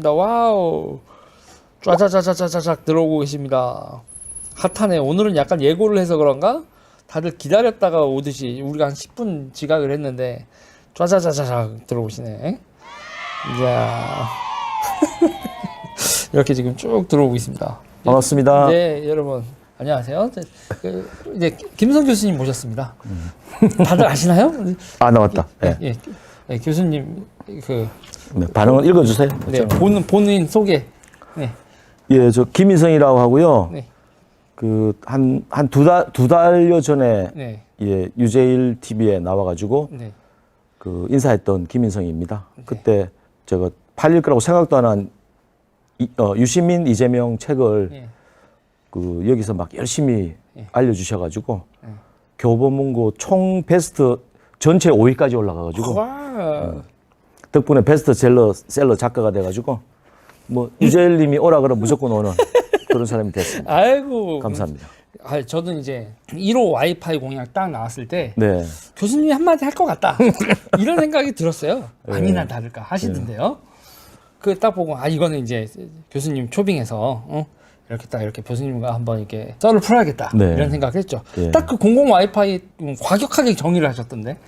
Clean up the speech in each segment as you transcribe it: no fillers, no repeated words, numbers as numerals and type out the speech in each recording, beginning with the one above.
와우. 쫙쫙쫙쫙쫙 들어오고 계십니다. 핫하네. 오늘은 약간 예고를 해서 그런가? 다들 기다렸다가 오듯이 우리가 한 10분 지각을 했는데 쫙쫙쫙쫙 들어오시네. 이야. 이렇게 지금 쭉 들어오고 있습니다. 반갑습니다. 네, 여러분 안녕하세요. 이제 김성 교수님 모셨습니다. 다들 아시나요? 아, 나왔다. 네. 예, 예, 교수님 네, 반응을 읽어주세요. 네, 본인 소개. 네. 예, 저 김인성이라고 하고요. 네. 한 두 달여 전에 네. 예, 유재일 TV에 나와가지고 네. 인사했던 김인성입니다. 그때 제가 팔릴 거라고 생각도 안 한 유시민 이재명 책을 네. 여기서 막 열심히 알려주셔가지고 교보문고 총 베스트 전체 5위까지 올라가가지고 덕분에 베스트셀러 작가가 돼가지고 뭐 유재일님이 오라 그러면 무조건 오는 그런 사람이 됐습니다. 아이고. 감사합니다. 저도 이제 1호 와이파이 공약 딱 나왔을 때 네. 교수님이 한마디 할 것 같다 이런 생각이 들었어요. 아니나 다를까 하시던데요. 그 딱 보고 이거는 이제 교수님 초빙해서 이렇게 딱 이렇게 교수님과 한번 이렇게 썰을 풀어야겠다 네. 이런 생각을 했죠. 네. 딱 그 공공 와이파이 과격하게 정의를 하셨던데.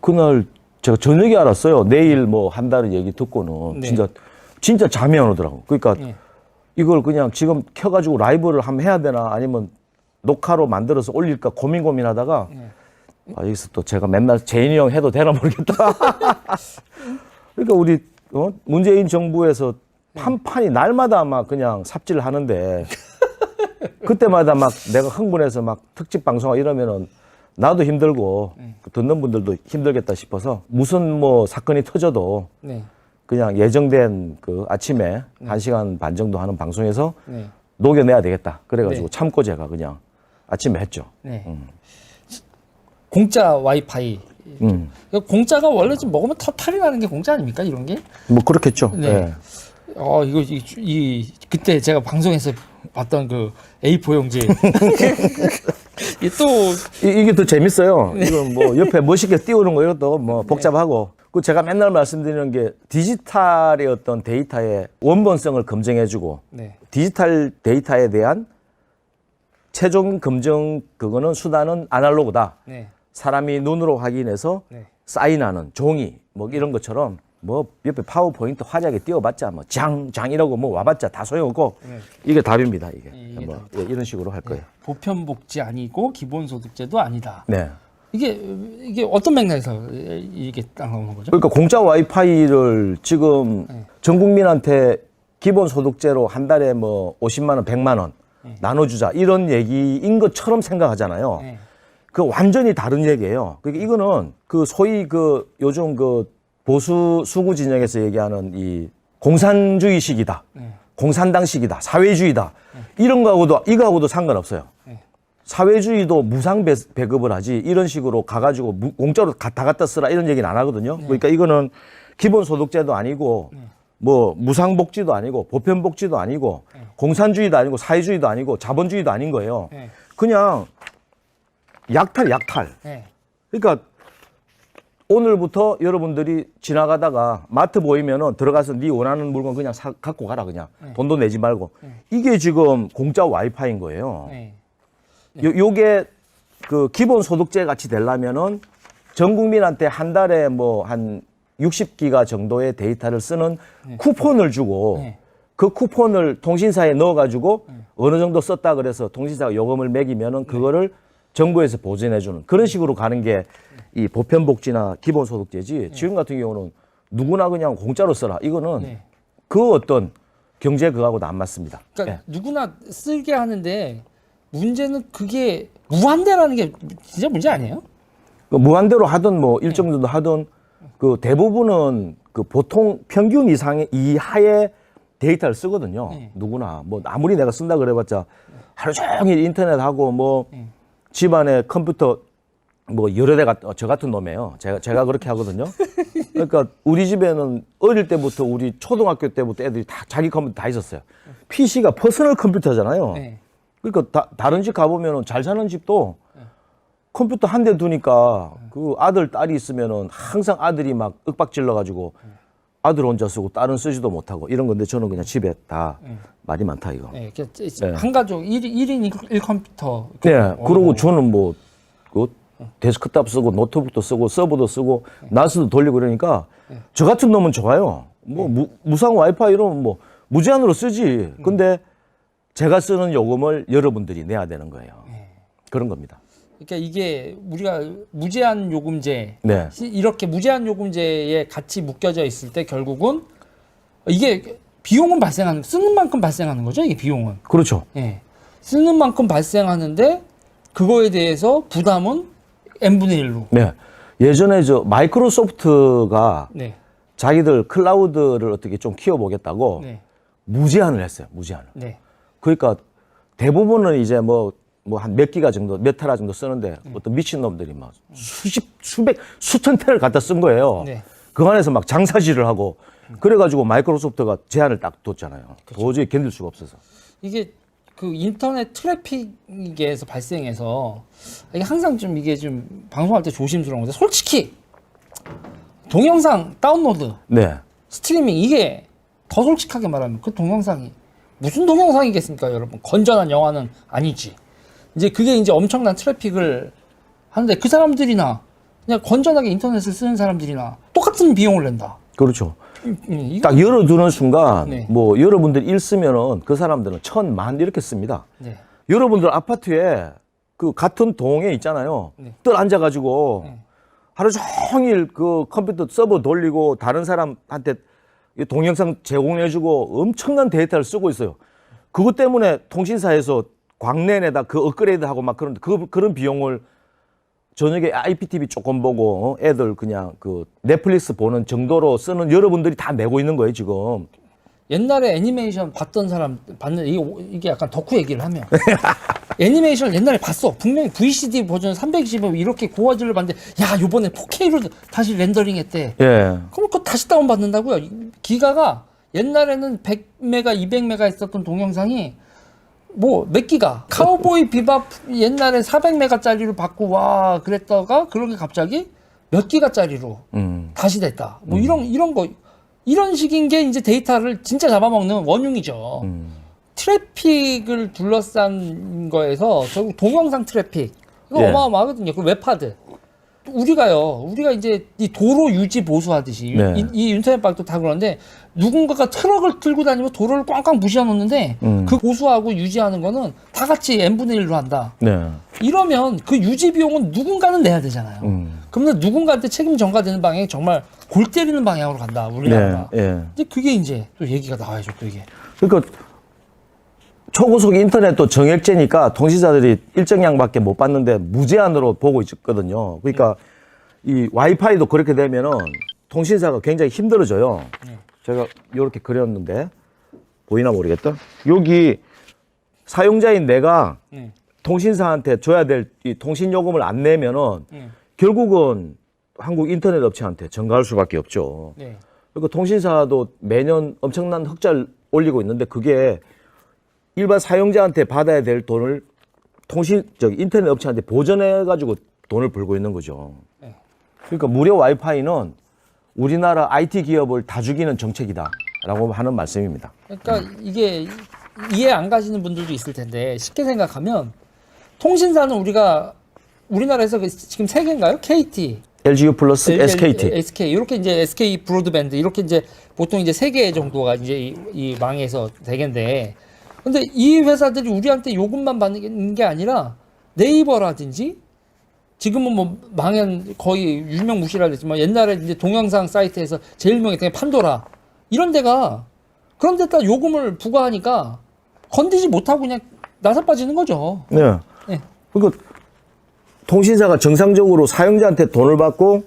그날 제가 저녁에 알았어요. 내일 뭐 한다는 얘기 듣고는 네. 진짜 잠이 안 오더라고. 그러니까 네. 이걸 그냥 지금 켜가지고 라이브를 한번 해야 되나 아니면 녹화로 만들어서 올릴까 고민하다가 여기서 또 제가 맨날 재인이 형 해도 되나 모르겠다. 그러니까 우리 문재인 정부에서 판판이 날마다 막 그냥 삽질을 하는데 그때마다 막 내가 흥분해서 막 특집 방송하고 이러면은 나도 힘들고 듣는 분들도 힘들겠다 싶어서 무슨 뭐 사건이 터져도 네. 그냥 예정된 아침에 1시간 반 정도 하는 방송에서 네. 녹여내야 되겠다. 그래가지고 네. 참고 제가 그냥 아침에 했죠. 네. 공짜 와이파이. 공짜가 원래 좀 먹으면 탈이 나는 게 공짜 아닙니까? 이런 게? 뭐 그렇겠죠. 네. 네. 그때 제가 방송에서 봤던 그 A4 용지. 이게 더 재밌어요. 이건 뭐 옆에 멋있게 띄우는 거 이것도 뭐 복잡하고. 제가 맨날 말씀드리는 게 디지털의 어떤 데이터의 원본성을 검증해주고 디지털 데이터에 대한 최종 검증 그거는 수단은 아날로그다. 사람이 눈으로 확인해서 사인하는 종이 뭐 이런 것처럼 뭐 옆에 파워포인트 화려하게 띄워봤자 뭐 장 이라고 뭐 와봤자 다 소용없고 이게 답입니다. 이게 뭐 이런 식으로 할 거예요. 보편복지 아니고 기본소득제도 아니다. 네. 이게 어떤 맥락에서 이게 딱 나오는 거죠? 그러니까 공짜 와이파이를 지금 전 국민한테 기본소득제로 한 달에 뭐 50만 원, 100만 원 나눠주자 이런 얘기인 것처럼 생각하잖아요. 그 완전히 다른 얘기예요. 그러니까 이거는 소위 요즘 보수 수구 진영에서 얘기하는 이 공산주의식이다, 공산당식이다, 사회주의다 이런 이거하고도 상관없어요. 사회주의도 무상 배급을 하지 이런 식으로 가가지고 공짜로 다 갖다 쓰라 이런 얘기는 안 하거든요. 그러니까 이거는 기본소득제도 아니고 뭐 무상복지도 아니고 보편복지도 아니고 공산주의도 아니고 사회주의도 아니고 자본주의도 아닌 거예요. 그냥 약탈. 그러니까 오늘부터 여러분들이 지나가다가 마트 보이면은 들어가서 네 원하는 물건 그냥 갖고 가라 그냥 돈도 내지 말고 이게 지금 공짜 와이파이인 거예요. 요게 기본소득제 같이 되려면은 전 국민한테 한 달에 뭐 한 60기가 정도의 데이터를 쓰는 쿠폰을 주고 그 쿠폰을 통신사에 넣어가지고 어느 정도 썼다 그래서 통신사가 요금을 매기면은 그거를 정부에서 보전해주는 그런 식으로 가는 게 이 보편복지나 기본소득제지 지금 같은 경우는 누구나 그냥 공짜로 써라 이거는 그 어떤 경제 그거하고도 안 맞습니다. 그러니까 누구나 쓰게 하는데 문제는 그게 무한대라는 게 진짜 문제 아니에요? 무한대로 하든 뭐 일정 정도 하든 대부분은 보통 평균 이하의 데이터를 쓰거든요. 누구나 뭐 아무리 내가 쓴다 그래봤자 하루 종일 인터넷 하고 뭐 집안에 컴퓨터 뭐 여러 대가 저 같은 놈이에요. 제가 그렇게 하거든요. 그러니까 우리 집에는 어릴 때부터 우리 초등학교 때부터 애들이 다 자기 컴퓨터 다 있었어요. PC가 퍼스널 컴퓨터잖아요. 그러니까 다른 집 가보면은 잘 사는 집도 컴퓨터 한 대 두니까 그 아들, 딸이 있으면은 항상 아들이 막 윽박질러 가지고 아들 혼자 쓰고 딸은 쓰지도 못하고 이런 건데 저는 그냥 집에 다 말이 많다 이거. 네, 한 가족 1인 1컴퓨터. 네, 그리고 저는 뭐 그 데스크탑 쓰고 노트북도 쓰고 서버도 쓰고 나스도 돌리고 그러니까 저 같은 놈은 좋아요. 뭐 무상 와이파이 이러면 뭐 무제한으로 쓰지. 근데 제가 쓰는 요금을 여러분들이 내야 되는 거예요. 그런 겁니다. 그러니까 이게 우리가 무제한 요금제, 네. 이렇게 무제한 요금제에 같이 묶여져 있을 때 결국은 이게 비용은 쓰는 만큼 발생하는 거죠. 이게 비용은. 그렇죠. 예. 쓰는 만큼 발생하는데 그거에 대해서 부담은 n분의 1로. 네. 예전에 저 마이크로소프트가 네. 자기들 클라우드를 어떻게 좀 키워보겠다고 네. 무제한을 했어요. 무제한을. 네. 그러니까 대부분은 이제 뭐 한 몇 기가 정도, 몇 테라 정도 쓰는데 어떤 미친놈들이 막 수천 테라를 갖다 쓴 거예요. 네. 그 안에서 막 장사질을 하고 그래가지고 마이크로소프트가 제한을 딱 뒀잖아요. 도저히 견딜 수가 없어서. 이게 그 인터넷 트래픽에서 발생해서 이게 항상 좀 이게 좀 방송할 때 조심스러운 건데 솔직히 동영상 다운로드, 네. 스트리밍 이게 더 솔직하게 말하면 그 동영상이 무슨 동영상이겠습니까, 여러분? 건전한 영화는 아니지. 이제 그게 이제 엄청난 트래픽을 하는데 그 사람들이나 그냥 건전하게 인터넷을 쓰는 사람들이나 똑같은 비용을 낸다. 그렇죠. 이거 딱 열어두는 순간 네. 뭐 여러분들 일 쓰면은 그 사람들은 1,000만 이렇게 씁니다. 네. 여러분들 아파트에 그 같은 동에 있잖아요. 네. 뜰 앉아가지고 하루 종일 그 컴퓨터 서버 돌리고 다른 사람한테 이 동영상 제공해주고 엄청난 데이터를 쓰고 있어요. 그것 때문에 통신사에서 광내에다 그 업그레이드하고 막 그런 그런 비용을 저녁에 IPTV 조금 보고 애들 그냥 그 넷플릭스 보는 정도로 쓰는 여러분들이 다 내고 있는 거예요 지금. 옛날에 애니메이션 봤던 사람 봤는 이게 약간 덕후 얘기를 하면 애니메이션을 옛날에 봤어. 분명히 VCD 버전 320을 이렇게 고화질을 봤는데 야 요번에 4K로 다시 렌더링했대. 예. 그럼 그거 다시 다운 받는다고요. 기가가 옛날에는 100메가, 200메가 있었던 동영상이 뭐 몇 기가 카우보이 비밥 옛날에 400메가짜리로 받고 와 그랬다가 그렇게 갑자기 몇 기가짜리로 다시 됐다. 뭐 이런 거 이런 식인 게 이제 데이터를 진짜 잡아먹는 원흉이죠. 트래픽을 둘러싼 거에서 결국 동영상 트래픽 이거 예. 어마어마하거든요. 그 웹하드 우리가 이제 이 도로 유지 보수하듯이 네. 이 인터넷 방도 다 그런데 누군가가 트럭을 들고 다니면 도로를 꽝꽝 부셔 놓는데 그 보수하고 유지하는 거는 다 같이 n분의 1로 한다. 네. 이러면 그 유지 비용은 누군가는 내야 되잖아요. 그러면 누군가한테 책임 전가되는 방향이 정말 골 때리는 방향으로 간다. 우리나라가. 네. 예. 근데 그게 이제 또 얘기가 나와야죠. 또 이게. 그러니까 초고속 인터넷도 정액제니까 통신사들이 일정 양밖에 못 받는데 무제한으로 보고 있거든요. 그러니까 이 와이파이도 그렇게 되면은 통신사가 굉장히 힘들어져요. 제가 이렇게 그렸는데 보이나 모르겠다. 여기 사용자인 내가 통신사한테 줘야 될 이 통신 요금을 안 내면은 결국은 한국 인터넷 업체한테 전가할 수밖에 없죠. 네. 그러니까 통신사도 매년 엄청난 흑자를 올리고 있는데 그게 일반 사용자한테 받아야 될 돈을 인터넷 업체한테 보전해 가지고 돈을 벌고 있는 거죠. 네. 그러니까 무료 와이파이는 우리나라 IT 기업을 다 죽이는 정책이다라고 하는 말씀입니다. 그러니까 이게 이해 안 가시는 분들도 있을 텐데 쉽게 생각하면 통신사는 우리나라에서 지금 세 개인가요? KT, LGU 플러스 SKT. SK 이렇게 이제 SK 브로드밴드 이렇게 이제 보통 이제 세 개 정도가 이제 이 망에서 세 개인데 근데 이 회사들이 우리한테 요금만 받는 게 아니라 네이버라든지 지금은 뭐 망한 거의 유명무실하다 했지만 옛날에 이제 동영상 사이트에서 제일 유명했던 게 판도라 이런 데가 그런 데다 요금을 부과하니까 건드지 못하고 그냥 나사 빠지는 거죠. 네. 네. 그러니까 통신사가 정상적으로 사용자한테 돈을 받고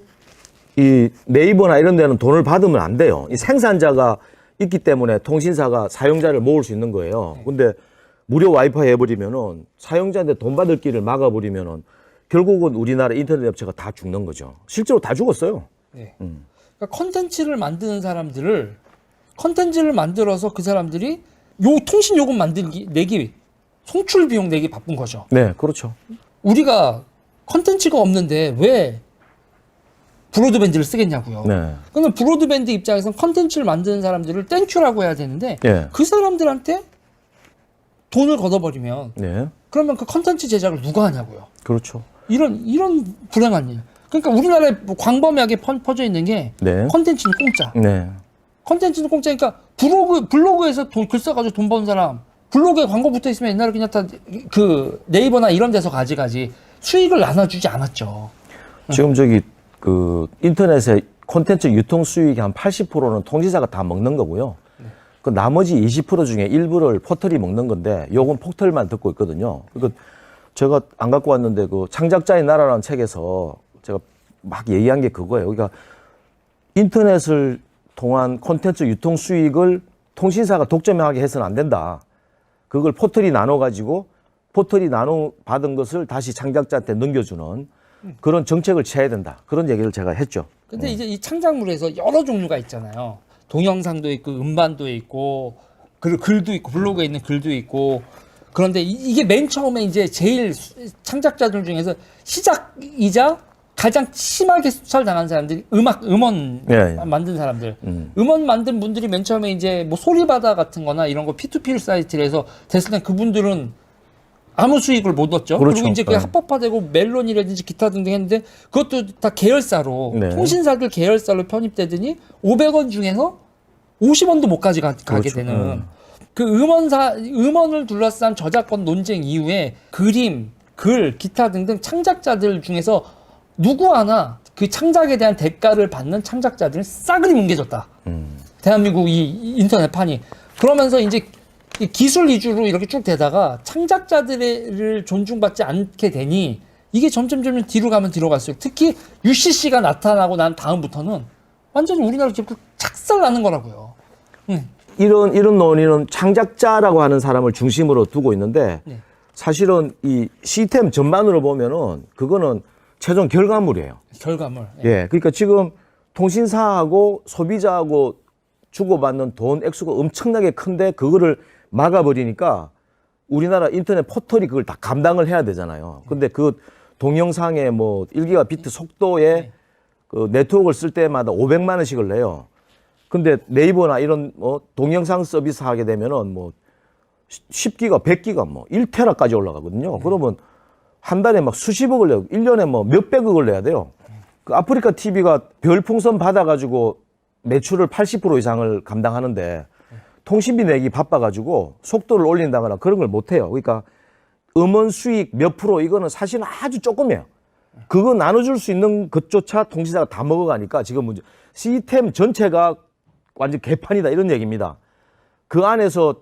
이 네이버나 이런 데는 돈을 받으면 안 돼요. 이 생산자가 있기 때문에 통신사가 사용자를 모을 수 있는 거예요. 근데 무료 와이파이 해버리면은 사용자한테 돈 받을 길을 막아버리면은 결국은 우리나라 인터넷 업체가 다 죽는 거죠. 실제로 다 죽었어요. 네. 그러니까 컨텐츠를 만드는 사람들을 컨텐츠를 만들어서 그 사람들이 요 통신 요금 내기 송출 비용 내기 바쁜 거죠. 네, 그렇죠. 우리가 컨텐츠가 없는데 왜 브로드밴드를 쓰겠냐고요. 네. 그러면 브로드밴드 입장에서는 컨텐츠를 만드는 사람들을 땡큐라고 해야 되는데 예. 그 사람들한테 돈을 걷어버리면 네. 그러면 그 컨텐츠 제작을 누가 하냐고요. 그렇죠. 이런 불행한 일. 그러니까 우리나라에 뭐 광범위하게 퍼져 있는 게 네. 컨텐츠는 공짜. 네. 컨텐츠는 공짜니까 블로그에서 글 써가지고 돈 버는 사람 블로그에 광고 붙어 있으면 옛날에 그냥 다 그 네이버나 이런 데서 가져가지 수익을 나눠주지 않았죠. 지금 저기 그 인터넷에 콘텐츠 유통 수익의 한 80%는 통지사가 다 먹는 거고요. 그 나머지 20% 중에 일부를 포털이 먹는 건데 요건 포털만 듣고 있거든요. 그러니까 제가 안 갖고 왔는데 그 창작자의 나라라는 책에서 제가 막 얘기한 게 그거예요. 그러니까 인터넷을 통한 콘텐츠 유통 수익을 통신사가 독점하게 해서는 안 된다. 그걸 포털이 나눠가지고 포털이 나눠 받은 것을 다시 창작자한테 넘겨주는 그런 정책을 취해야 된다. 그런 얘기를 제가 했죠. 근데 이제 이 창작물에서 여러 종류가 있잖아요. 동영상도 있고 음반도 있고 그리고 글도 있고 블로그에 있는 글도 있고 그런데 이게 맨 처음에 이제 제일 창작자들 중에서 시작이자 가장 심하게 수탈당한 사람들이 음원 예, 예. 만든 사람들. 음원 만든 분들이 맨 처음에 이제 뭐 소리바다 같은 거나 이런 거 P2P 사이트에서 됐을 때 그분들은 아무 수익을 못 얻죠. 그렇죠. 그리고 이제 그게 네. 합법화되고 멜론이라든지 기타 등등 했는데 그것도 다 계열사로 네. 통신사들 계열사로 편입되더니 500원 중에서 50원도 못 가게 그렇죠. 되는 그 음원을 둘러싼 저작권 논쟁 이후에 그림, 글, 기타 등등 창작자들 중에서 누구 하나 그 창작에 대한 대가를 받는 창작자들은 싸그리 뭉개졌다. 대한민국 이 인터넷판이. 그러면서 이제 이 기술 위주로 이렇게 쭉 되다가 창작자들을 존중받지 않게 되니 이게 점점 뒤로 가면 뒤로 갈수록 특히 UCC가 나타나고 난 다음부터는 완전히 우리나라 지금 착살 나는 거라고요. 이런 논의는 창작자라고 하는 사람을 중심으로 두고 있는데 네. 사실은 이 시스템 전반으로 보면은 그거는 최종 결과물이에요. 결과물. 예. 그러니까 지금 통신사하고 소비자하고 주고받는 돈 액수가 엄청나게 큰데 그거를 막아버리니까 우리나라 인터넷 포털이 그걸 다 감당을 해야 되잖아요. 근데 그 동영상의 뭐 1기가비트 속도의 그 네트워크를 쓸 때마다 500만 원씩을 내요. 근데 네이버나 이런 뭐 동영상 서비스 하게 되면은 뭐 10기가, 100기가 뭐 1테라까지 올라가거든요. 그러면 한 달에 막 수십억을 내고 1년에 뭐 몇백억을 내야 돼요. 그 아프리카 TV가 별풍선 받아가지고 매출을 80% 이상을 감당하는데 통신비 내기 바빠가지고 속도를 올린다거나 그런 걸 못해요. 그러니까 음원 수익 몇 프로 이거는 사실은 아주 조금이에요. 그거 나눠줄 수 있는 것조차 통신사가 다 먹어가니까 지금 문제 시스템 전체가 완전 개판이다 이런 얘기입니다. 그 안에서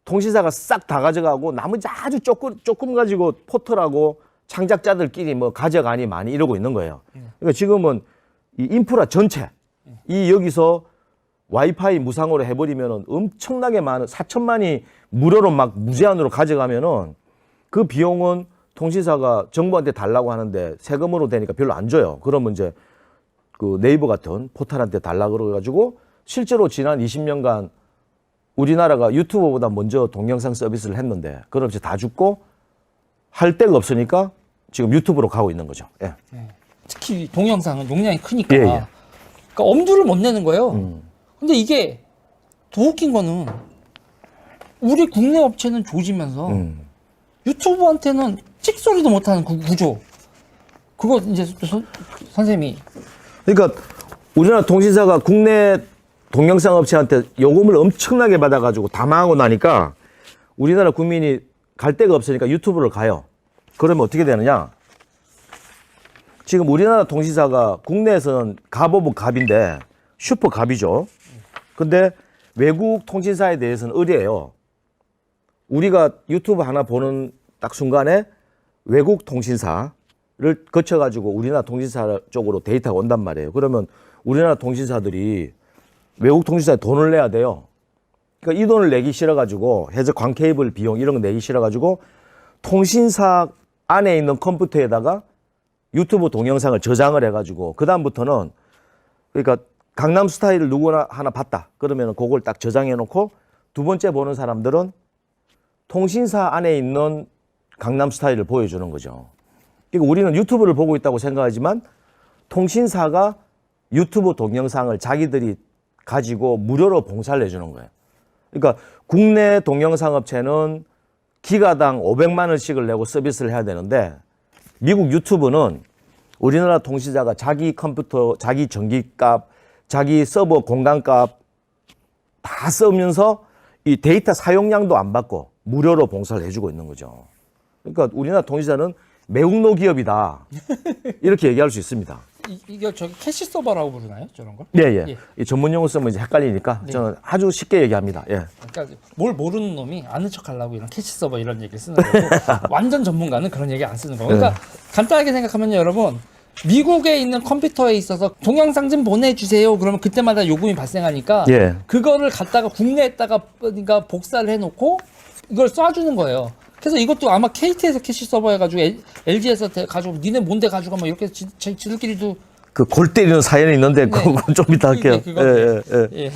통신사가 싹 다 가져가고 나머지 아주 조금 가지고 포털하고 창작자들끼리 뭐 가져가니 많이 이러고 있는 거예요. 그러니까 지금은 이 인프라 전체 이 여기서 와이파이 무상으로 해버리면은 엄청나게 많은 4천만이 무료로 막 무제한으로 가져가면은 그 비용은 통신사가 정부한테 달라고 하는데 세금으로 되니까 별로 안 줘요. 그러면 이제 그 네이버 같은 포털한테 달라 그래가지고 실제로 지난 20년간 우리나라가 유튜버보다 먼저 동영상 서비스를 했는데 그걸 없이 다 죽고 할 데가 없으니까 지금 유튜브로 가고 있는 거죠. 예. 특히 동영상은 용량이 크니까 예, 예. 그러니까 엄두를 못 내는 거예요. 근데 이게 더 웃긴 거는 우리 국내 업체는 조지면서 유튜브한테는 찍소리도 못하는 그 구조. 그거 이제 선생님이 그러니까 우리나라 통신사가 국내 동영상 업체한테 요금을 엄청나게 받아가지고 다 망하고 나니까 우리나라 국민이 갈 데가 없으니까 유튜브를 가요. 그러면 어떻게 되느냐? 지금 우리나라 통신사가 국내에서는 갑 오브 갑인데 슈퍼 갑이죠. 근데 외국 통신사에 대해서는 의뢰해요. 우리가 유튜브 하나 보는 딱 순간에 외국 통신사를 거쳐가지고 우리나라 통신사 쪽으로 데이터가 온단 말이에요. 그러면 우리나라 통신사들이 외국 통신사에 돈을 내야 돼요. 그러니까 이 돈을 내기 싫어가지고 해서 광케이블 비용 이런 거 내기 싫어가지고 통신사 안에 있는 컴퓨터에다가 유튜브 동영상을 저장을 해가지고 그 다음부터는 그러니까 강남 스타일을 누구나 하나 봤다. 그러면 그걸 딱 저장해 놓고 두 번째 보는 사람들은 통신사 안에 있는 강남 스타일을 보여주는 거죠. 그러니까 우리는 유튜브를 보고 있다고 생각하지만 통신사가 유튜브 동영상을 자기들이 가지고 무료로 봉사를 해주는 거예요. 그러니까 국내 동영상 업체는 기가당 500만 원씩을 내고 서비스를 해야 되는데 미국 유튜브는 우리나라 통신사가 자기 컴퓨터, 자기 전기값, 자기 서버 공간값 다 쓰면서 이 데이터 사용량도 안 받고 무료로 봉사를 해주고 있는 거죠. 그러니까 우리나라 통신사는 매국노 기업이다. 이렇게 얘기할 수 있습니다. 이게 저기 캐시 서버라고 부르나요? 저런 걸? 예, 예. 이 전문 용어 쓰면 이제 헷갈리니까 저는 아주 쉽게 얘기합니다. 예. 그러니까 뭘 모르는 놈이 아는 척 하려고 이런 캐시 서버 이런 얘기를 쓰는 거고 완전 전문가는 그런 얘기 안 쓰는 거고. 그러니까 간단하게 생각하면요, 여러분. 미국에 있는 컴퓨터에 있어서 동영상 좀 보내주세요. 그러면 그때마다 요금이 발생하니까 예. 그거를 갖다가 국내에다가 그러니까 복사를 해놓고 이걸 쏴주는 거예요. 그래서 이것도 아마 KT에서 캐시 서버 해가지고 LG에서 가지고 니네 뭔데 가지고 막 이렇게 지들끼리도 그 골 때리는 사연이 있는데 그건 좀 이따 할게요. 예.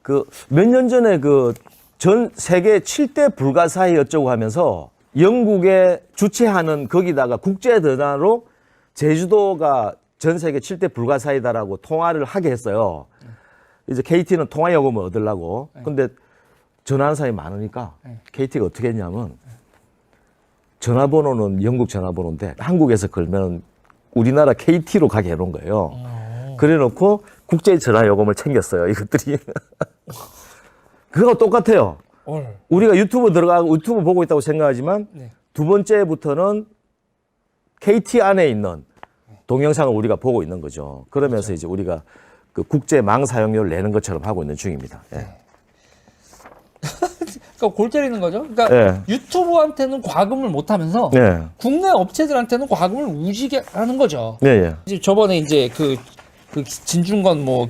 그 몇 년 전에 그 전 세계 7대 불가사의 어쩌고 하면서 영국에 주최하는 거기다가 국제 대단으로 제주도가 전 세계 7대 불가사의다라고 통화를 하게 했어요. 이제 KT는 통화 요금을 얻으려고. 근데 전화하는 사람이 많으니까 KT가 어떻게 했냐면 전화번호는 영국 전화번호인데 한국에서 걸면 우리나라 KT로 가게 해놓은 거예요. 그래 놓고 국제 전화 요금을 챙겼어요. 이것들이. 그거 똑같아요. 우리가 유튜브 들어가고 유튜브 보고 있다고 생각하지만 두 번째부터는 KT 안에 있는 동영상을 우리가 보고 있는 거죠. 그러면서 이제 우리가 그 국제 망 사용료를 내는 것처럼 하고 있는 중입니다. 예. 그러니까 골 때리는 거죠. 그러니까 예. 유튜브한테는 과금을 못 하면서 예. 국내 업체들한테는 과금을 우지게 하는 거죠. 예, 예. 이제 저번에 이제 그 진중권 뭐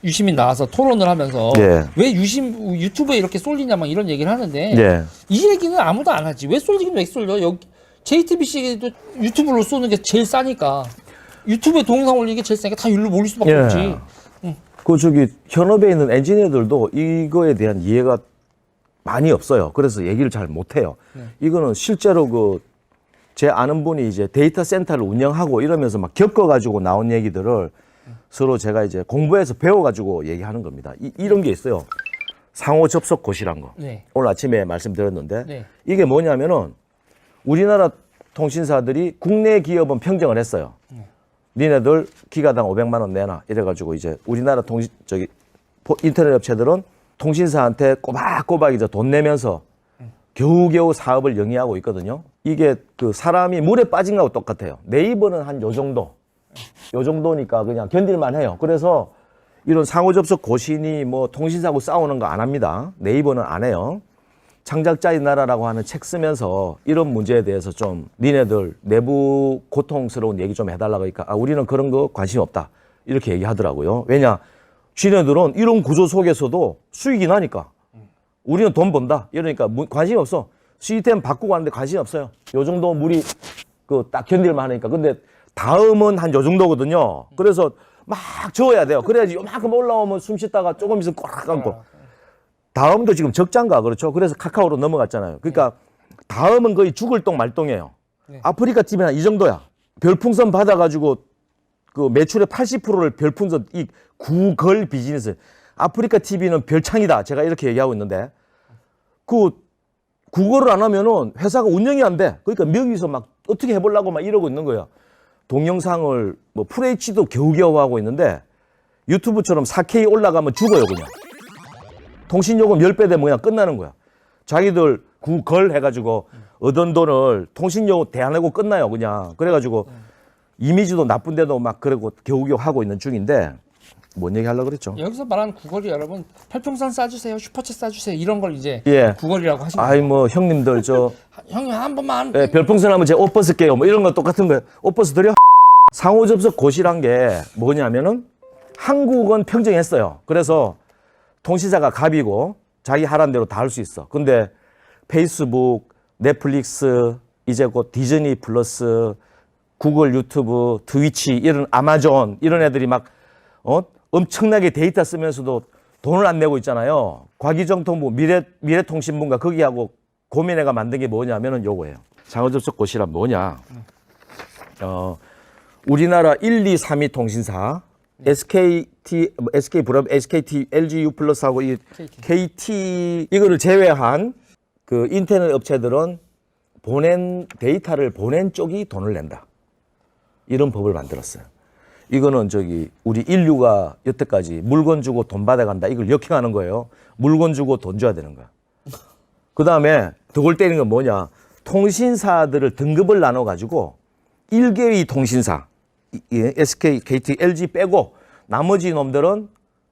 유시민 나와서 토론을 하면서 예. 왜 유튜브에 이렇게 쏠리냐 막 이런 얘기를 하는데 예. 이 얘기는 아무도 안 하지. 왜 쏠리긴 왜 쏠려? 여기 JTBC도 유튜브로 쏘는 게 제일 싸니까 유튜브에 동영상 올리는 게 제일 싸니까 다 일로 몰릴 수밖에 예. 없지. 그 저기 현업에 있는 엔지니어들도 이거에 대한 이해가 많이 없어요. 그래서 얘기를 잘 못해요. 이거는 실제로 그 제 아는 분이 이제 데이터 센터를 운영하고 이러면서 막 겪어가지고 나온 얘기들을 서로 제가 이제 공부해서 배워가지고 얘기하는 겁니다. 이런 게 있어요. 상호 접속 고시란 거. 네. 오늘 아침에 말씀드렸는데 네. 이게 뭐냐면은 우리나라 통신사들이 국내 기업은 평정을 했어요. 니네들 기가당 500만 원 내놔 이래가지고 이제 우리나라 인터넷 업체들은 통신사한테 꼬박꼬박 이제 돈 내면서 겨우겨우 사업을 영위하고 있거든요. 이게 그 사람이 물에 빠진 거하고 똑같아요. 네이버는 한 요 정도. 요 정도니까 그냥 견딜만 해요. 그래서 이런 상호 접속 고시니 뭐 통신사하고 싸우는 거 안 합니다. 네이버는 안 해요. 창작자의 나라라고 하는 책 쓰면서 이런 문제에 대해서 좀 니네들 내부 고통스러운 얘기 좀 해달라고 하니까 우리는 그런 거 관심 없다. 이렇게 얘기하더라고요. 왜냐? 지네들은 이런 구조 속에서도 수익이 나니까. 우리는 돈 번다. 이러니까 관심이 없어. 시스템 바꾸고 하는데 관심이 없어요. 요 정도 물이 그 딱 견딜만 하니까. 근데 다음은 한 요 정도거든요. 그래서 막 저어야 돼요. 그래야지 요만큼 올라오면 숨 쉬다가 조금 있으면 꽉 감고. 다음도 지금 적자인가 그렇죠. 그래서 카카오로 넘어갔잖아요. 그러니까 다음은 거의 죽을 똥 말똥이에요. 아프리카 TV는 한 이 정도야. 별풍선 받아가지고 그 매출의 80%를 별풍선 이 구걸 비즈니스. 아프리카 TV는 별창이다. 제가 이렇게 얘기하고 있는데 그 구걸을 안 하면은 회사가 운영이 안 돼. 그러니까 명의서 막 어떻게 해보려고 막 이러고 있는 거야. 동영상을 뭐 FHD도 겨우겨우 하고 있는데 유튜브처럼 4K 올라가면 죽어요 그냥. 통신요금 10배 되면 그냥 끝나는 거야. 자기들 구걸 해가지고 얻은 돈을 통신요금 대 안 내고 끝나요 그냥. 그래가지고 이미지도 나쁜데도 막 그러고 겨우겨우 하고 있는 중인데 뭔 얘기 하려고 그랬죠? 여기서 말하는 구걸이 여러분 팔평선 싸주세요, 슈퍼챗 싸주세요 이런 걸 이제 예. 구걸이라고 하시면 아이 뭐 형님들 저 형님 한 번만 예, 별풍선 하면 제가 옷 벗을게요 뭐 이런 거 똑같은 거예요. 옷 벗어 드려. 상호 접속 고시란 게 뭐냐면은 한국은 평정했어요. 그래서 통신사가 갑이고 자기 하라는 대로 다 할 수 있어. 근데 페이스북, 넷플릭스, 이제 곧 디즈니 플러스, 구글 유튜브, 트위치 이런 아마존 이런 애들이 막 엄청나게 데이터 쓰면서도 돈을 안 내고 있잖아요. 과기정통부, 미래통신부인가 거기하고 고민해가 만든 게 뭐냐면은 요거예요. 상호 접속 고시란 뭐냐? 우리나라 1, 2, 3위 통신사 SKT, SK 브라, SKT, LG U 플러스하고 이 KT 이거를 제외한 그 인터넷 업체들은 보낸 데이터를 보낸 쪽이 돈을 낸다. 이런 법을 만들었어요. 이거는 저기 우리 인류가 여태까지 물건 주고 돈 받아간다. 이걸 역행하는 거예요. 물건 주고 돈 줘야 되는 거야. 그 다음에 더 골 때리는 건 뭐냐. 통신사들을 등급을 나눠가지고 1개의 통신사, SK, KT, LG 빼고 나머지 놈들은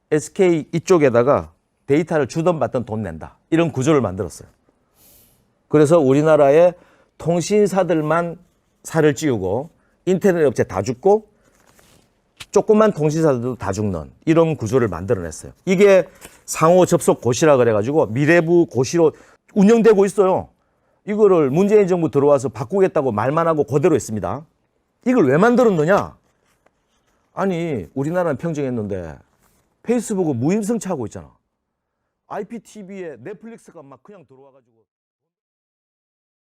SK 이쪽에다가 데이터를 주던 받던 돈 낸다. 이런 구조를 만들었어요. 그래서 우리나라의 통신사들만 살을 찌우고 인터넷 업체 다 죽고 조그만 통신사들도 다 죽는 이런 구조를 만들어냈어요. 이게 상호 접속 고시라 그래가지고 미래부 고시로 운영되고 있어요. 이거를 문재인 정부 들어와서 바꾸겠다고 말만 하고 그대로 했습니다. 이걸 왜 만들었느냐? 아니 우리나라는 평정했는데 페이스북은 무임승차하고 있잖아. IPTV에 넷플릭스가 막 그냥 들어와가지고